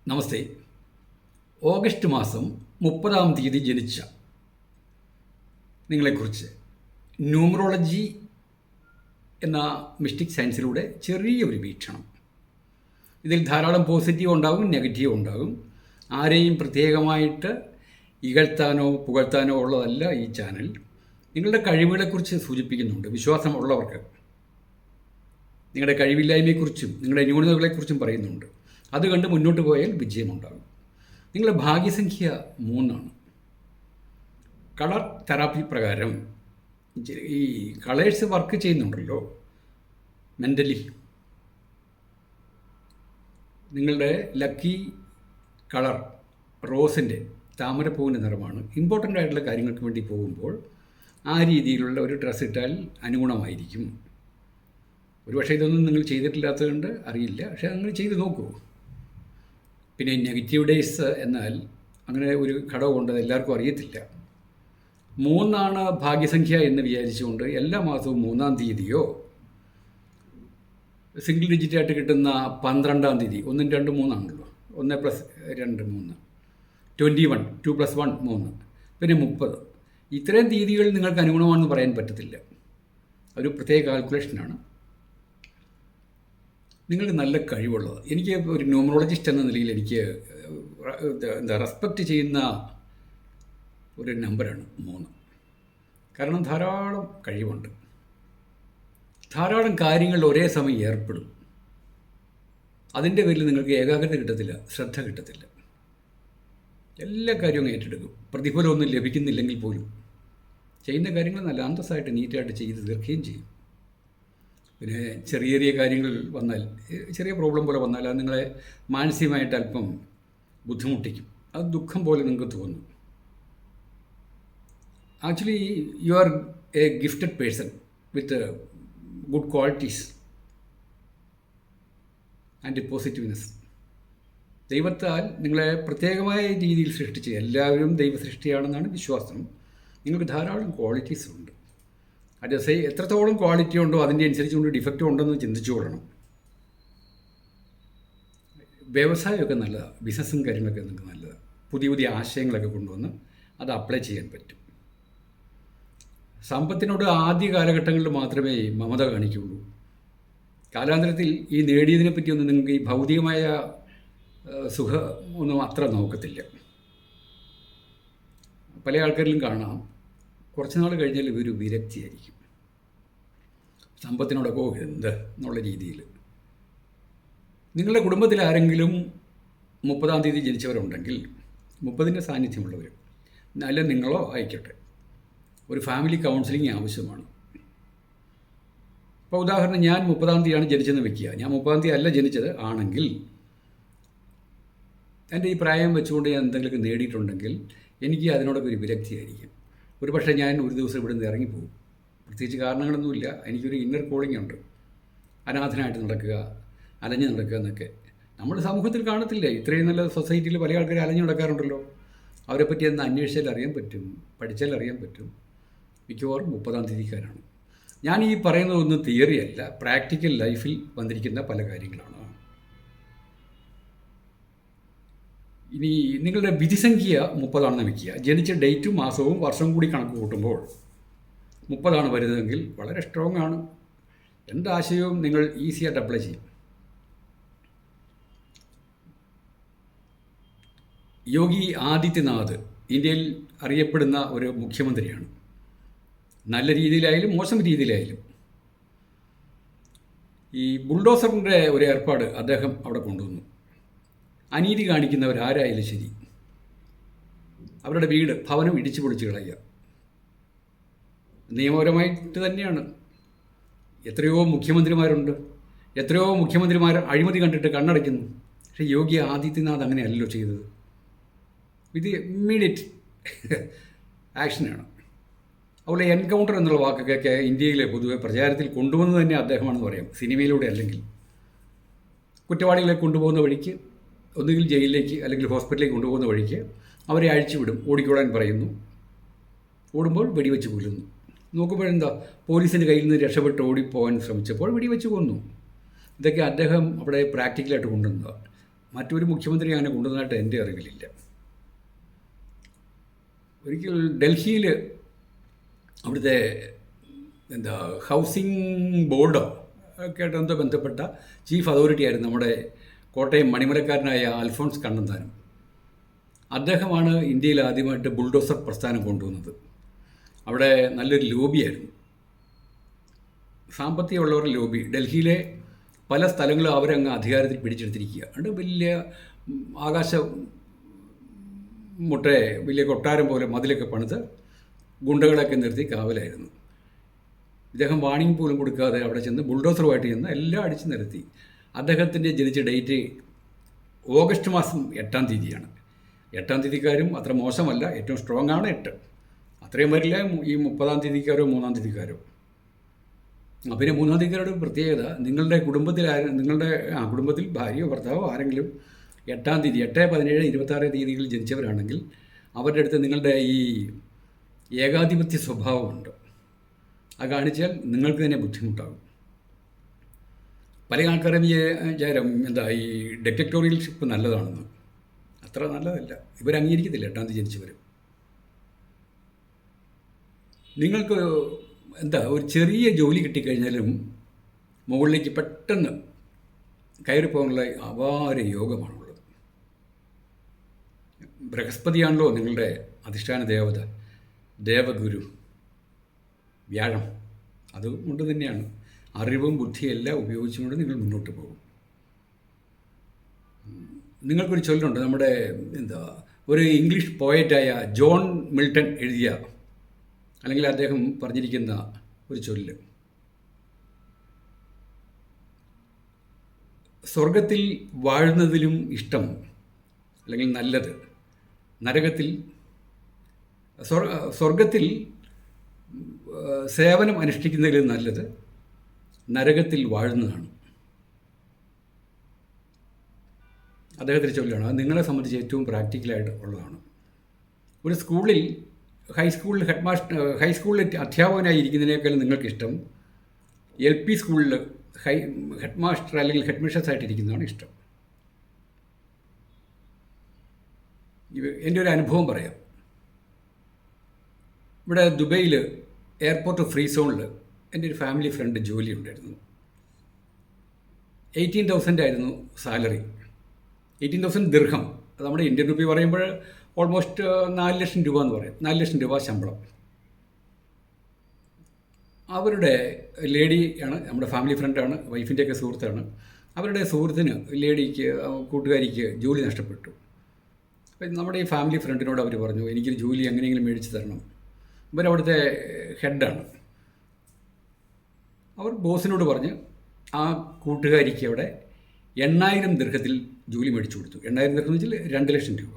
നമസ്തേ. August മാസം 30-ാം തീയതി ജനിച്ച നിങ്ങളെക്കുറിച്ച് ന്യൂമറോളജി എന്ന മിസ്റ്റിക് സയൻസിലൂടെ ചെറിയൊരു വീക്ഷണം. ഇതിൽ ധാരാളം പോസിറ്റീവ് ഉണ്ടാകും, നെഗറ്റീവ് ഉണ്ടാകും. ആരെയും പ്രത്യേകമായിട്ട് ഇകഴ്ത്താനോ പുകഴ്ത്താനോ ഉള്ളതല്ല ഈ ചാനൽ. നിങ്ങളുടെ കഴിവുകളെക്കുറിച്ച് സൂചിപ്പിക്കുന്നുണ്ട്. വിശ്വാസമുള്ളവർക്ക് നിങ്ങളുടെ കഴിവില്ലായ്മയെക്കുറിച്ചും നിങ്ങളുടെ ന്യൂനതകളെക്കുറിച്ചും പറയുന്നുണ്ട്. അത് കണ്ട് മുന്നോട്ട് പോയാൽ വിജയമുണ്ടാകും. നിങ്ങളുടെ ഭാഗ്യസംഖ്യ 3 ആണ്. കളർ തെറാപ്പി പ്രകാരം ഈ കളേഴ്സ് വർക്ക് ചെയ്യുന്നുണ്ടല്ലോ മെൻ്റലി. നിങ്ങളുടെ ലക്കി കളർ റോസിൻ്റെ താമരപ്പൂവിൻ്റെ നിറമാണ്. ഇമ്പോർട്ടൻ്റ് ആയിട്ടുള്ള കാര്യങ്ങൾക്ക് വേണ്ടി പോകുമ്പോൾ ആ രീതിയിലുള്ള ഒരു ഡ്രസ്സ് ഇട്ടാൽ അനുഗുണമായിരിക്കും. ഒരുപക്ഷെ ഇതൊന്നും നിങ്ങൾ ചെയ്തിട്ടില്ലാത്തതുകൊണ്ട് അറിയില്ല, പക്ഷേ നിങ്ങൾ ചെയ്ത് നോക്കൂ. പിന്നെ നെഗറ്റീവ് ഡേയ്സ് എന്നാൽ അങ്ങനെ ഒരു ഘടകമുണ്ട്, എല്ലാവർക്കും അറിയത്തില്ല. 3 ആണ് ഭാഗ്യസംഖ്യ എന്ന് വിചാരിച്ചുകൊണ്ട് എല്ലാ മാസവും 3-ാം തീയതിയോ സിംഗിൾ ഡിജിറ്റായിട്ട് കിട്ടുന്ന 12-ാം തീയതി 1, 2, 3 ആണല്ലോ, 1 + 2 3, 21, 2 + 1 3, പിന്നെ 30. ഇത്രയും തീയതികൾ നിങ്ങൾക്ക് അനുഗുണമാണെന്ന് പറയാൻ പറ്റത്തില്ല. ഒരു പ്രത്യേക കാൽക്കുലേഷനാണ്. നിങ്ങൾ നല്ല കഴിവുള്ളത്. എനിക്ക് ഒരു ന്യൂമറോളജിസ്റ്റ് എന്ന നിലയിൽ എനിക്ക് റെസ്പെക്റ്റ് ചെയ്യുന്ന ഒരു നമ്പറാണ് 3. കാരണം ധാരാളം കഴിവുണ്ട്, ധാരാളം കാര്യങ്ങളിൽ ഒരേ സമയം ഏർപ്പെടും. അതിൻ്റെ പേരിൽ നിങ്ങൾക്ക് ഏകാഗ്രത കിട്ടത്തില്ല, ശ്രദ്ധ കിട്ടത്തില്ല. എല്ലാ കാര്യവും ഏറ്റെടുക്കും. പ്രതിഫലമൊന്നും ലഭിക്കുന്നില്ലെങ്കിൽ പോലും ചെയ്യുന്ന കാര്യങ്ങൾ നല്ല അന്തസ്സായിട്ട് നീറ്റായിട്ട് ചെയ്ത് തീർക്കുകയും ചെയ്യും. പിന്നെ ചെറിയ ചെറിയ കാര്യങ്ങൾ വന്നാൽ, ചെറിയ പ്രോബ്ലം പോലെ വന്നാൽ അത് നിങ്ങളെ മാനസികമായിട്ട് അല്പം ബുദ്ധിമുട്ടിക്കും. അത് ദുഃഖം പോലെ നിങ്ങൾക്ക് തോന്നും. Actually you are A gifted person with good qualities and positiveness. ദൈവത്താൽ നിങ്ങളെ പ്രത്യേകമായ രീതിയിൽ സൃഷ്ടിച്ച്, എല്ലാവരും ദൈവ സൃഷ്ടിയാണെന്നാണ് വിശ്വാസം. നിങ്ങൾക്ക് ധാരാളം ക്വാളിറ്റീസ് ഉണ്ട്. അത് എത്രത്തോളം ക്വാളിറ്റി ഉണ്ടോ അതിൻ്റെ അനുസരിച്ചുകൊണ്ട് ഡിഫക്റ്റും ഉണ്ടെന്ന് ചിന്തിച്ചു കൊള്ളണം. വ്യവസായമൊക്കെ നല്ലതാണ്, ബിസിനസ്സും കാര്യങ്ങളൊക്കെ നിങ്ങൾക്ക് നല്ലതാണ്. പുതിയ പുതിയ ആശയങ്ങളൊക്കെ കൊണ്ടുവന്ന് അത് അപ്ലൈ ചെയ്യാൻ പറ്റും. സമ്പത്തിനോട് ആദ്യ കാലഘട്ടങ്ങളിൽ മാത്രമേ മമത കാണിക്കുകയുള്ളൂ. കാലാന്തരത്തിൽ ഈ നേടിയതിനെ പറ്റിയൊന്നും നിങ്ങൾക്ക് ഈ ഭൗതികമായ സുഖം ഒന്നും അത്ര നോക്കത്തില്ല. പല ആൾക്കാരിലും കാണാം, കുറച്ച് നാൾ കഴിഞ്ഞാൽ ഇവർ വിരക്തിയായിരിക്കും. സമ്പത്തിനോടൊക്കെ എന്ത് എന്നുള്ള രീതിയിൽ. നിങ്ങളുടെ കുടുംബത്തിൽ ആരെങ്കിലും 30-ാം തീയതി ജനിച്ചവരുണ്ടെങ്കിൽ, 30ൻ്റെ സാന്നിധ്യമുള്ളവർ, അല്ല നിങ്ങളോ ആയിക്കോട്ടെ, ഒരു ഫാമിലി കൗൺസിലിംഗ് ആവശ്യമാണ്. ഇപ്പോൾ ഉദാഹരണം, ഞാൻ 30-ാം തീയതിയാണ് ജനിച്ചതെന്ന് വെക്കുക. ഞാൻ 30-ാം തീയതി അല്ല ജനിച്ചത് ആണെങ്കിൽ, എൻ്റെ ഈ പ്രായം വെച്ചുകൊണ്ട് ഞാൻ എന്തെങ്കിലുമൊക്കെ നേടിയിട്ടുണ്ടെങ്കിൽ എനിക്ക് അതിനോടൊക്കെ ഒരു വിരക്തിയായിരിക്കും. ഒരു പക്ഷേ ഞാൻ ഒരു ദിവസം ഇവിടെ നിന്ന് ഇറങ്ങിപ്പോകും. പ്രത്യേകിച്ച് കാരണങ്ങളൊന്നുമില്ല, എനിക്കൊരു ഇന്നർ കോളിംഗ് ഉണ്ട്. അനാഥനായിട്ട് നടക്കുക, അലഞ്ഞു നടക്കുക എന്നൊക്കെ നമ്മൾ സമൂഹത്തിൽ കാണത്തില്ലേ. ഇത്രയും നല്ല സൊസൈറ്റിയിൽ പല ആൾക്കാർ അലഞ്ഞു നടക്കാറുണ്ടല്ലോ. അവരെപ്പറ്റി ഒന്ന് അന്വേഷിച്ചാൽ അറിയാൻ പറ്റും, പഠിച്ചാൽ അറിയാൻ പറ്റും. മിക്കവാറും 30-ാം തീയതിക്കാരാണ്. ഞാൻ ഈ പറയുന്നതൊന്നും തിയറിയല്ല, പ്രാക്ടിക്കൽ ലൈഫിൽ വന്നിരിക്കുന്ന പല കാര്യങ്ങളാണ്. ഇനി നിങ്ങളുടെ വിധിസംഖ്യ 30 വയ്ക്കുക. ജനിച്ച ഡേറ്റും മാസവും വർഷവും കൂടി കണക്ക് കൂട്ടുമ്പോൾ 30 വരുന്നതെങ്കിൽ വളരെ സ്ട്രോങ് ആണ്. എന്താശയവും നിങ്ങൾ ഈസിയായിട്ട് അപ്ലൈ ചെയ്യും. യോഗി ആദിത്യനാഥ് ഇന്ത്യയിൽ അറിയപ്പെടുന്ന ഒരു മുഖ്യമന്ത്രിയാണ്. നല്ല രീതിയിലായാലും മോശം രീതിയിലായാലും. ഈ ബുൾഡോസറിൻ്റെ ഒരു ഏർപ്പാട് അദ്ദേഹം അവിടെ കൊണ്ടുവന്നു. അനീതി കാണിക്കുന്നവരാരായാലും ശരി, അവരുടെ വീട്, ഭവനം ഇടിച്ചു പൊളിച്ച് കളയുക. നിയമപരമായിട്ട് തന്നെയാണ്. എത്രയോ മുഖ്യമന്ത്രിമാരുണ്ട്, എത്രയോ മുഖ്യമന്ത്രിമാർ അഴിമതി കണ്ടിട്ട് കണ്ണടയ്ക്കുന്നു. പക്ഷേ യോഗി ആദിത്യനാഥ് അങ്ങനെയല്ലല്ലോ ചെയ്തത്. ഇത് ഇമ്മീഡിയറ്റ് ആക്ഷനാണ്. അതുപോലെ എൻകൗണ്ടർ എന്നുള്ള വാക്കൊക്കെ ഇന്ത്യയിലെ പൊതുവെ പ്രചാരത്തിൽ കൊണ്ടുവന്നത് തന്നെ അദ്ദേഹമാണെന്ന് പറയാം. സിനിമയിലൂടെ അല്ലെങ്കിൽ കുറ്റവാളികളെ കൊണ്ടുപോകുന്ന വഴിക്ക് ഒന്നുകിൽ ജയിലിലേക്ക് അല്ലെങ്കിൽ ഹോസ്പിറ്റലിലേക്ക് കൊണ്ടുപോകുന്ന വഴിക്ക് അവരെ അഴിച്ചുവിടും, ഓടിക്കോടാൻ പറയുന്നു. ഓടുമ്പോൾ വെടിവെച്ച് കൊല്ലുന്നു. നോക്കുമ്പോഴെന്താ, പോലീസിൻ്റെ കയ്യിൽ നിന്ന് രക്ഷപ്പെട്ട് ഓടിപ്പോകാൻ ശ്രമിച്ചപ്പോൾ വെടിവെച്ച് കൊന്നു. ഇതൊക്കെ അദ്ദേഹം അവിടെ പ്രാക്ടിക്കലായിട്ട് കൊണ്ടുവന്നതാണ്. മറ്റൊരു മുഖ്യമന്ത്രി അങ്ങനെ കൊണ്ടുവന്നതായിട്ട് എൻ്റെ അറിവിലില്ല. ഒരിക്കൽ ഡൽഹിയിൽ അവിടുത്തെ ഹൗസിംഗ് ബോർഡോ ഒക്കെ ആയിട്ട് എന്തോ ബന്ധപ്പെട്ട ചീഫ് അതോറിറ്റി ആയിരുന്നു നമ്മുടെ കോട്ടയം മണിമലക്കാരനായ അൽഫോൺസ് കണ്ണന്താനം. അദ്ദേഹമാണ് ഇന്ത്യയിൽ ആദ്യമായിട്ട് ബുൾഡോസർ പ്രസ്ഥാനം കൊണ്ടുവന്നത്. അവിടെ നല്ലൊരു ലോബിയായിരുന്നു, സാമ്പത്തികമുള്ളവരുടെ ലോബി. ഡൽഹിയിലെ പല സ്ഥലങ്ങളും അവരങ്ങ് അധികാരത്തിൽ പിടിച്ചെടുത്തിരിക്കുക. അതുകൊണ്ട് വലിയ ആകാശ മുട്ടയെ വലിയ കൊട്ടാരം പോലെ മതിലൊക്കെ പണിത് ഗുണ്ടകളൊക്കെ നിർത്തി കാവലായിരുന്നു. ഇദ്ദേഹം വാണിംഗ് പോലും കൊടുക്കാതെ അവിടെ ചെന്ന് ബുൾഡോസറുമായിട്ട് ചെന്ന് എല്ലാം അടിച്ചു നിരത്തി. അദ്ദേഹത്തിൻ്റെ ജനിച്ച ഡേറ്റ് ഓഗസ്റ്റ് മാസം 8-ാം തീയതിയാണ്. 8-ാം തീയതിക്കാരും അത്ര മോശമല്ല, ഏറ്റവും സ്ട്രോങ് ആണ് 8. അത്രയും വരില്ല ഈ 30-ാം തീയതിക്കാരോ 3-ാം തീയതിക്കാരോ. പിന്നെ 3-ാം തീയതിക്കാരുടെ പ്രത്യേകത, നിങ്ങളുടെ കുടുംബത്തിൽ ഭാര്യയോ ഭർത്താവോ ആരെങ്കിലും 8-ാം തീയതി 8, 17, 26 തീയതികളിൽ ജനിച്ചവരാണെങ്കിൽ അവരുടെ അടുത്ത് നിങ്ങളുടെ ഈ ഏകാധിപത്യ സ്വഭാവമുണ്ട്. അത് കാണിച്ചാൽ നിങ്ങൾക്ക് തന്നെ ബുദ്ധിമുട്ടാകും. പല ആൾക്കാരും വിചാരം ഈ ഡിക്റ്ററ്റോറിയൽഷിപ്പ് നല്ലതാണെന്ന്. അത്ര നല്ലതല്ല. ഇവർ അംഗീകരിക്കത്തില്ല 8-ാം തീയതി ജനിച്ചവർ. നിങ്ങൾക്ക് ഒരു ചെറിയ ജോലി കിട്ടിക്കഴിഞ്ഞാലും മുകളിലേക്ക് പെട്ടെന്ന് കയറിപ്പോകാനുള്ള അപാര യോഗമാണുള്ളത്. ബൃഹസ്പതിയാണല്ലോ നിങ്ങളുടെ അധിഷ്ഠാന ദേവത, ദേവഗുരു വ്യാഴം. അതുകൊണ്ട് തന്നെയാണ് അറിവും ബുദ്ധിയെല്ലാം ഉപയോഗിച്ചുകൊണ്ട് നിങ്ങൾ മുന്നോട്ട് പോകും. നിങ്ങൾക്കൊരു ചൊല്ലുണ്ട്, നമ്മുടെ ഒരു ഇംഗ്ലീഷ് പോയറ്റായ ജോൺ മിൽട്ടൺ എഴുതിയ, അല്ലെങ്കിൽ അദ്ദേഹം പറഞ്ഞിരിക്കുന്ന ഒരു ചൊല്ല്, സ്വർഗത്തിൽ വാഴുന്നതിലും ഇഷ്ടം അല്ലെങ്കിൽ നല്ലത് സ്വർഗത്തിൽ സേവനം അനുഷ്ഠിക്കുന്നതിലും നല്ലത് നരകത്തിൽ വാഴുന്നതാണ്. അദ്ദേഹത്തിൻ്റെ ചൊല്ലാണ്. അത് നിങ്ങളെ സംബന്ധിച്ച് ഏറ്റവും പ്രാക്ടിക്കലായിട്ട് ഉള്ളതാണ്. ഒരു സ്കൂളിൽ ഹൈസ്കൂളിൽ അധ്യാപകനായിരിക്കുന്നതിനേക്കാളും നിങ്ങൾക്കിഷ്ടം LP സ്കൂളിൽ ഹെഡ് മാസ്റ്റർ അല്ലെങ്കിൽ ഹെഡ് മിസ്ട്രസ് ആയിട്ടിരിക്കുന്നതാണ് ഇഷ്ടം. എൻ്റെ ഒരു അനുഭവം പറയാം. ഇവിടെ ദുബൈയിൽ എയർപോർട്ട് ഫ്രീ സോണിൽ എൻ്റെ ഒരു ഫാമിലി ഫ്രണ്ട് ജോലി ഉണ്ടായിരുന്നു. 18,000 ആയിരുന്നു സാലറി. 18,000 ദിർഹം. അത് നമ്മുടെ ഇന്ത്യൻ റുപ്പി പറയുമ്പോൾ ഓൾമോസ്റ്റ് 4 ലക്ഷം രൂപ എന്ന് പറയും. 4 ലക്ഷം രൂപ ശമ്പളം. അവരുടെ ലേഡിയാണ്, നമ്മുടെ ഫാമിലി ഫ്രണ്ടാണ്, വൈഫിൻ്റെയൊക്കെ സുഹൃത്താണ്. അവരുടെ സുഹൃത്തിന്, കൂട്ടുകാരിക്ക് ജോലി നഷ്ടപ്പെട്ടു. അപ്പം നമ്മുടെ ഈ ഫാമിലി ഫ്രണ്ടിനോട് അവർ പറഞ്ഞു, എനിക്കൊരു ജോലി എങ്ങനെയെങ്കിലും മേടിച്ച് തരണം. ഇവരവിടുത്തെ ഹെഡാണ്. അവർ ബോസിനോട് പറഞ്ഞ് ആ കൂട്ടുകാരിക്ക് അവിടെ 8,000 ദിർഹത്തിൽ ജോലി മേടിച്ചു കൊടുത്തു. 8,000 ദിർഹം എന്ന് വെച്ചാൽ 2 ലക്ഷം രൂപ.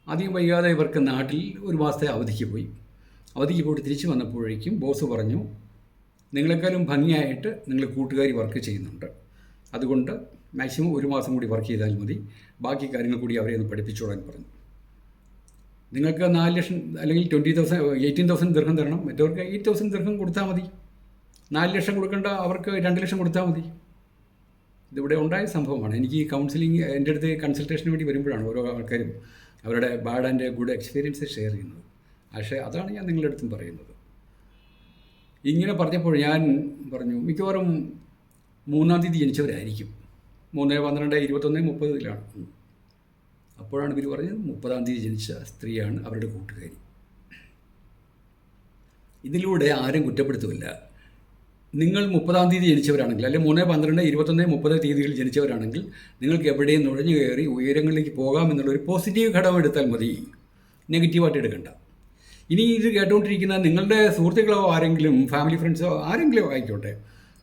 അധികം വൈകാതെ ഇവർക്ക് നാട്ടിൽ ഒരു മാസത്തെ അവധിക്ക് പോയിട്ട് തിരിച്ചു വന്നപ്പോഴേക്കും ബോസ് പറഞ്ഞു, നിങ്ങളെക്കാളും ഭംഗിയായിട്ട് നിങ്ങൾ കൂട്ടുകാരി വർക്ക് ചെയ്യുന്നുണ്ട്, അതുകൊണ്ട് മാക്സിമം 1 മാസം കൂടി വർക്ക് ചെയ്താൽ മതി, ബാക്കി കാര്യങ്ങൾ കൂടി അവരെ ഒന്ന് പഠിപ്പിച്ചോളാൻ പറഞ്ഞു. നിങ്ങൾക്ക് 4 ലക്ഷം അല്ലെങ്കിൽ 18,000 ദിർഹം തരണം, മറ്റവർക്ക് 8,000 ദിർഹം കൊടുത്താൽ മതി. 4 ലക്ഷം കൊടുക്കേണ്ട, അവർക്ക് 2 ലക്ഷം കൊടുത്താൽ മതി. ഇതിവിടെ ഉണ്ടായ സംഭവമാണ്. എനിക്ക് ഈ കൗൺസിലിംഗ് എൻ്റെ അടുത്ത് കൺസൾട്ടേഷന് വേണ്ടി വരുമ്പോഴാണ് ഓരോ ആൾക്കാരും അവരുടെ bad and good experience share ചെയ്യുന്നത്. പക്ഷേ അതാണ് ഞാൻ നിങ്ങളുടെ അടുത്തും പറയുന്നത്. ഇങ്ങനെ പറഞ്ഞപ്പോൾ ഞാൻ പറഞ്ഞു, മിക്കവാറും 3-ാം തീയതി ജനിച്ചവരായിരിക്കും. 3, 12, 21, 30 അപ്പോഴാണ് ഇവർ പറഞ്ഞത് 30-ാം തീയതി ജനിച്ച സ്ത്രീയാണ് അവരുടെ കൂട്ടുകാരി. ഇതിലൂടെ ആരും കുറ്റപ്പെടുത്തുമില്ല. നിങ്ങൾ 30-ാം തീയതി ജനിച്ചവരാണെങ്കിൽ, അല്ലെങ്കിൽ 3, 12, 21, 30 തീയതികളിൽ ജനിച്ചവരാണെങ്കിൽ നിങ്ങൾക്ക് എവിടെയും നുഴഞ്ഞു കയറി ഉയരങ്ങളിലേക്ക് പോകാമെന്നുള്ളൊരു പോസിറ്റീവ് ഘടകം എടുത്താൽ മതി, നെഗറ്റീവായിട്ട് എടുക്കണ്ട. ഇനി ഇത് കേട്ടുകൊണ്ടിരിക്കുന്ന നിങ്ങളുടെ സുഹൃത്തുക്കളോ ആരെങ്കിലും ഫാമിലി ഫ്രണ്ട്സോ ആരെങ്കിലും ആയിക്കോട്ടെ,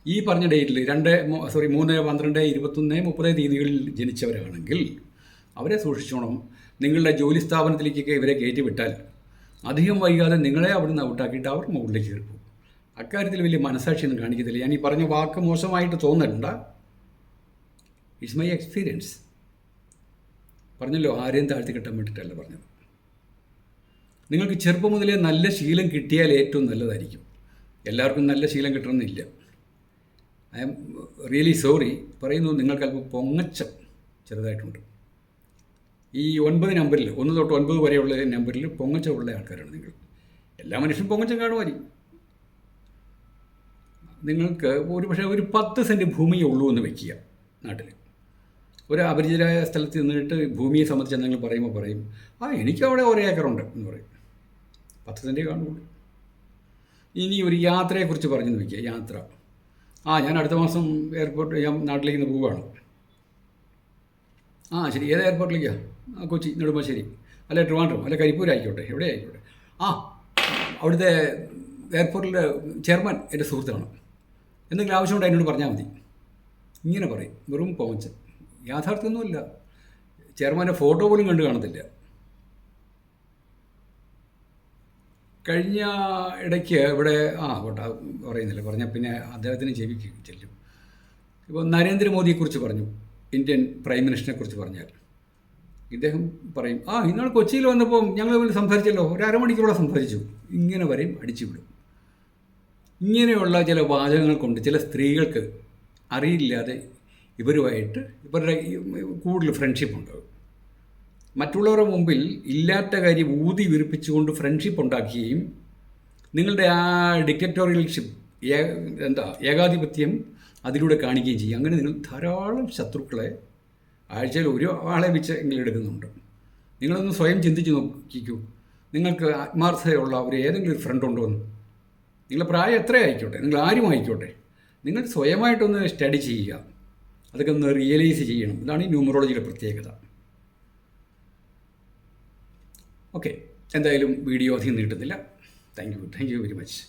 ഈ പറഞ്ഞ ഡേറ്റിൽ 3, 12, 21, 30 തീയതികളിൽ ജനിച്ചവരാണെങ്കിൽ അവരെ സൂക്ഷിച്ചോണം. നിങ്ങളുടെ ജോലി സ്ഥാപനത്തിലേക്കൊക്കെ ഇവരെ കയറ്റിവിട്ടാൽ അധികം വൈകാതെ നിങ്ങളെ അവിടുന്ന് ഔട്ടാക്കിയിട്ട് അവർ മുകളിലേക്ക് കയറിപ്പോകും. അക്കാര്യത്തിൽ വലിയ മനസാക്ഷിയൊന്നും കാണിക്കത്തില്ല. ഞാൻ ഈ പറഞ്ഞ വാക്ക് മോശമായിട്ട് തോന്നണ്ട, ഇറ്റ്സ് മൈ എക്സ്പീരിയൻസ്. പറഞ്ഞല്ലോ, ആരെയും താഴ്ത്തി കിട്ടാൻ വേണ്ടിയിട്ടല്ല പറഞ്ഞത്. നിങ്ങൾക്ക് ചെറുപ്പം മുതലേ നല്ല ശീലം കിട്ടിയാൽ ഏറ്റവും നല്ലതായിരിക്കും. എല്ലാവർക്കും നല്ല ശീലം കിട്ടണമെന്നില്ല. ഐ ആം റിയലി സോറി പറയുന്നു. നിങ്ങൾക്ക് അല്പം പൊങ്ങച്ചം ചെറുതായിട്ടുണ്ട്. ഈ 9 നമ്പറിൽ 1 തൊട്ട് 9 വരെയുള്ള നമ്പറിൽ പൊങ്ങച്ച ഉള്ള ആൾക്കാരാണ് നിങ്ങൾ. എല്ലാ മനുഷ്യരും പൊങ്ങച്ചം കാണുമായിരിക്കും. നിങ്ങൾക്ക് ഒരു 10 സെൻറ്റ് ഭൂമിയേ ഉള്ളൂ എന്ന് വയ്ക്കുക നാട്ടിൽ. ഒരു അപരിചിതരായ സ്ഥലത്ത് നിന്നിട്ട് ഭൂമിയെ സംബന്ധിച്ച് എന്തെങ്കിലും പറയുമ്പോൾ പറയും, എനിക്ക് അവിടെ 1 ഏക്കറുണ്ട് എന്ന് പറയും. 10 സെൻറ്റേ കാണുള്ളൂ. ഇനി ഒരു യാത്രയെക്കുറിച്ച് പറഞ്ഞെന്ന് വയ്ക്കുക. യാത്ര, ഞാൻ അടുത്ത മാസം ഞാൻ നാട്ടിലേക്ക് നിന്ന് പോവുകയാണ്. ശരി, ഏത് എയർപോർട്ടിലേക്കാണ്? കൊച്ചി, നെടുമ്പാശ്ശേരി, അല്ലെ ട്രിവാൻഡ്രം, അല്ലെ കരിപ്പൂർ ആയിക്കോട്ടെ, എവിടെ ആയിക്കോട്ടെ. അവിടുത്തെ എയർപോർട്ടിലെ ചെയർമാൻ എൻ്റെ സുഹൃത്താണ്, എന്തെങ്കിലും ആവശ്യമുണ്ടോ എന്നോട് പറഞ്ഞാൽ മതി. ഇങ്ങനെ പറയും. വെറും പോഞ്ച്. യാഥാർത്ഥ്യമൊന്നുമില്ല. ചെയർമാൻ്റെ ഫോട്ടോ പോലും കണ്ടു കാണത്തില്ല. കഴിഞ്ഞ ഇടയ്ക്ക് ഇവിടെ പറയുന്നില്ല, പറഞ്ഞാൽ പിന്നെ അദ്ദേഹത്തിന് ചെവിക്ക് ചെല്ലും. ഇപ്പോൾ നരേന്ദ്രമോദിയെക്കുറിച്ച് പറഞ്ഞു, ഇന്ത്യൻ പ്രൈം മിനിസ്റ്ററിനെ കുറിച്ച് പറഞ്ഞാൽ ഇദ്ദേഹം പറയും, ഇന്നാൾ കൊച്ചിയിൽ വന്നപ്പോൾ ഞങ്ങൾ സംസാരിച്ചല്ലോ, ഒരു അരമണിക്കൂറോളം സംസാരിച്ചു. ഇങ്ങനെ വരെയും അടിച്ചുവിടും. ഇങ്ങനെയുള്ള ചില വാചകങ്ങൾ കൊണ്ട് ചില സ്ത്രീകൾക്ക് അറിയില്ലാതെ ഇവരുമായിട്ട് ഇവരുടെ കൂടുതൽ ഫ്രണ്ട്ഷിപ്പ് ഉണ്ടാകും. മറ്റുള്ളവരുടെ മുമ്പിൽ ഇല്ലാത്ത കാര്യം ഊതി വിരിപ്പിച്ചുകൊണ്ട് ഫ്രണ്ട്ഷിപ്പ് ഉണ്ടാക്കുകയും നിങ്ങളുടെ ആ ഡിക്റ്ററ്റോറിയൽഷിപ്പ് ഏകാധിപത്യം അതിലൂടെ കാണിക്കുകയും ചെയ്യും. അങ്ങനെ നിങ്ങൾ ധാരാളം ശത്രുക്കളെ ആഴ്ചയിൽ ഒരു ആളെ വെച്ച് എങ്കിലും എടുക്കുന്നുണ്ട്. നിങ്ങളൊന്ന് സ്വയം ചിന്തിച്ച് നോക്കിക്കൂ. നിങ്ങൾക്ക് ആത്മാർത്ഥതയുള്ള ഏതെങ്കിലും ഒരു ഫ്രണ്ട് ഉണ്ടോ എന്ന്. നിങ്ങളുടെ പ്രായം എത്ര ആയിക്കോട്ടെ, നിങ്ങൾ ആരും ആയിക്കോട്ടെ, നിങ്ങൾ സ്വയമായിട്ടൊന്ന് സ്റ്റഡി ചെയ്യുക. അതൊക്കെ ഒന്ന് റിയലൈസ് ചെയ്യണം. ഇതാണ് ഈ ന്യൂമറോളജിയുടെ പ്രത്യേകത. ഓക്കെ, എന്തായാലും വീഡിയോ അധികം നീട്ടുന്നില്ല. Thank you very much.